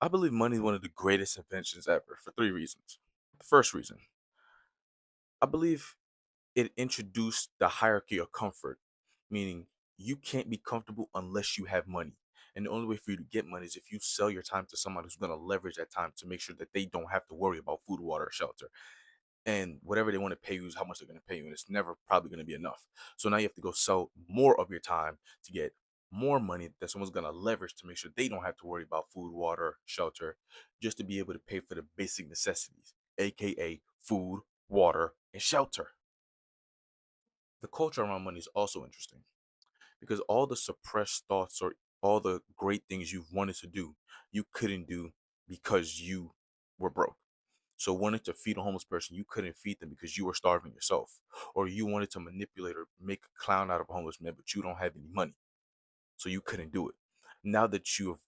I believe money is one of the greatest inventions ever for three reasons. The first reason, I believe it introduced the hierarchy of comfort, meaning you can't be comfortable unless you have money. And the only way for you to get money is if you sell your time to someone who's going to leverage that time to make sure that they don't have to worry about food, water, or shelter. And whatever they want to pay you is how much they're going to pay you. And it's never probably going to be enough. So now you have to go sell more of your time to get more money that someone's going to leverage to make sure they don't have to worry about food, water, shelter, just to be able to pay for the basic necessities, aka food, water, and shelter. The culture around money is also interesting because all the suppressed thoughts or all the great things you've wanted to do, you couldn't do because you were broke. So wanting to feed a homeless person, you couldn't feed them because you were starving yourself. Or you wanted to manipulate or make a clown out of a homeless man, but you don't have any money. So you couldn't do it. Now that you have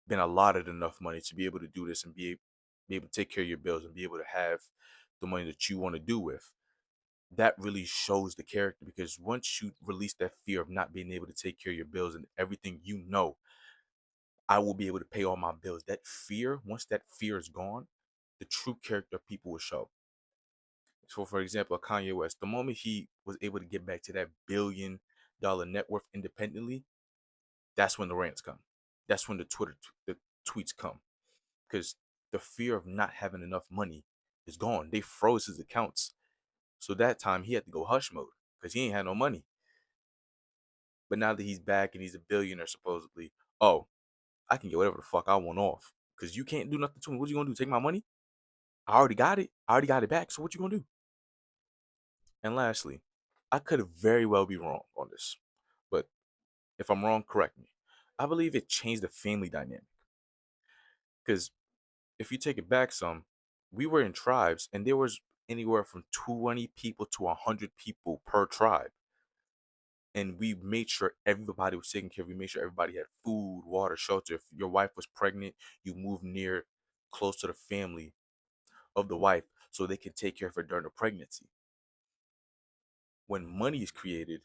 been allotted enough money to be able to do this and be able to take care of your bills and be able to have the money that you want to do with, that really shows the character because once you release that fear of not being able to take care of your bills and everything, I will be able to pay all my bills. That fear, once that fear is gone, the true character of people will show. So, for example, Kanye West, the moment he was able to get back to that $1 billion net worth independently, that's when the rants come. That's when the tweets come because the fear of not having enough money is gone. They froze his accounts. So that time he had to go hush mode because he ain't had no money. But now that he's back and he's a billionaire, supposedly, oh, I can get whatever the fuck I want off because you can't do nothing to me. What you gonna do? Take my money? I already got it. I already got it back. So what you gonna do? And lastly, I could very well be wrong on this, but if I'm wrong, correct me. I believe it changed the family dynamic because if you take it back some, we were in tribes and there was anywhere from 20 people to 100 people per tribe. And we made sure everybody was taken care of. We made sure everybody had food, water, shelter. If your wife was pregnant, you moved near, close to the family of the wife so they can take care of her during the pregnancy. When money is created,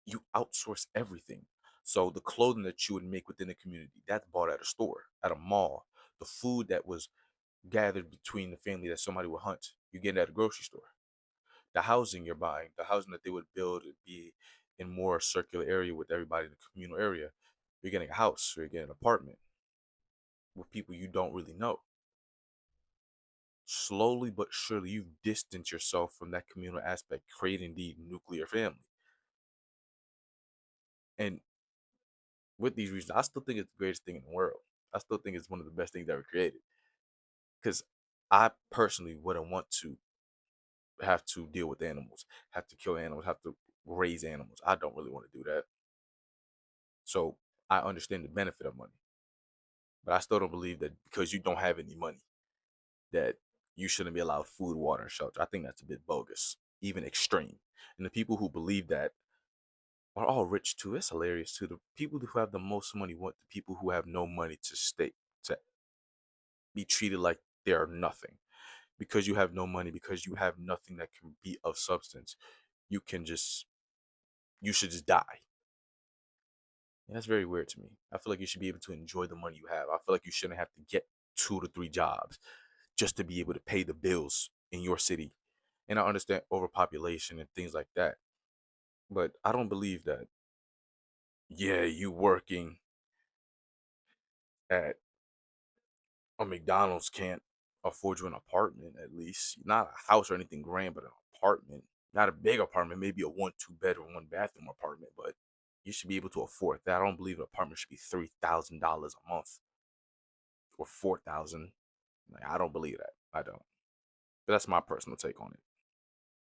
you outsource everything. So the clothing that you would make within the community, that's bought at a store, at a mall. The food that was gathered between the family that somebody would hunt, you get it at a grocery store. The housing you're buying, the housing that they would build would be in more circular area with everybody in the communal area. You're getting a house, or you're getting an apartment with people you don't really know. Slowly but surely, you've distanced yourself from that communal aspect, creating the nuclear family. And with these reasons, I still think it's the greatest thing in the world. I still think it's one of the best things ever created. Because I personally wouldn't want to have to deal with animals, have to kill animals, have to raise animals. I don't really want to do that. So I understand the benefit of money, but I still don't believe that because you don't have any money that you shouldn't be allowed food, water, and shelter. I think that's a bit bogus, even extreme. And the people who believe that are all rich too. It's hilarious too. The people who have the most money want the people who have no money to stay to be treated like they are nothing. Because you have no money, because you have nothing that can be of substance, you can just you should just die. And that's very weird to me. I feel like you should be able to enjoy the money you have. I feel like you shouldn't have to get 2 to 3 jobs just to be able to pay the bills in your city. And I understand overpopulation and things like that. But I don't believe that, yeah, you working at a McDonald's can't afford you an apartment, at least. Not a house or anything grand, but an apartment. Not a big apartment, maybe a 1 2 bedroom, 1 bathroom apartment, but you should be able to afford that. I don't believe an apartment should be $3,000 a month or 4,000. Like, I don't believe that. I don't. But that's my personal take on it.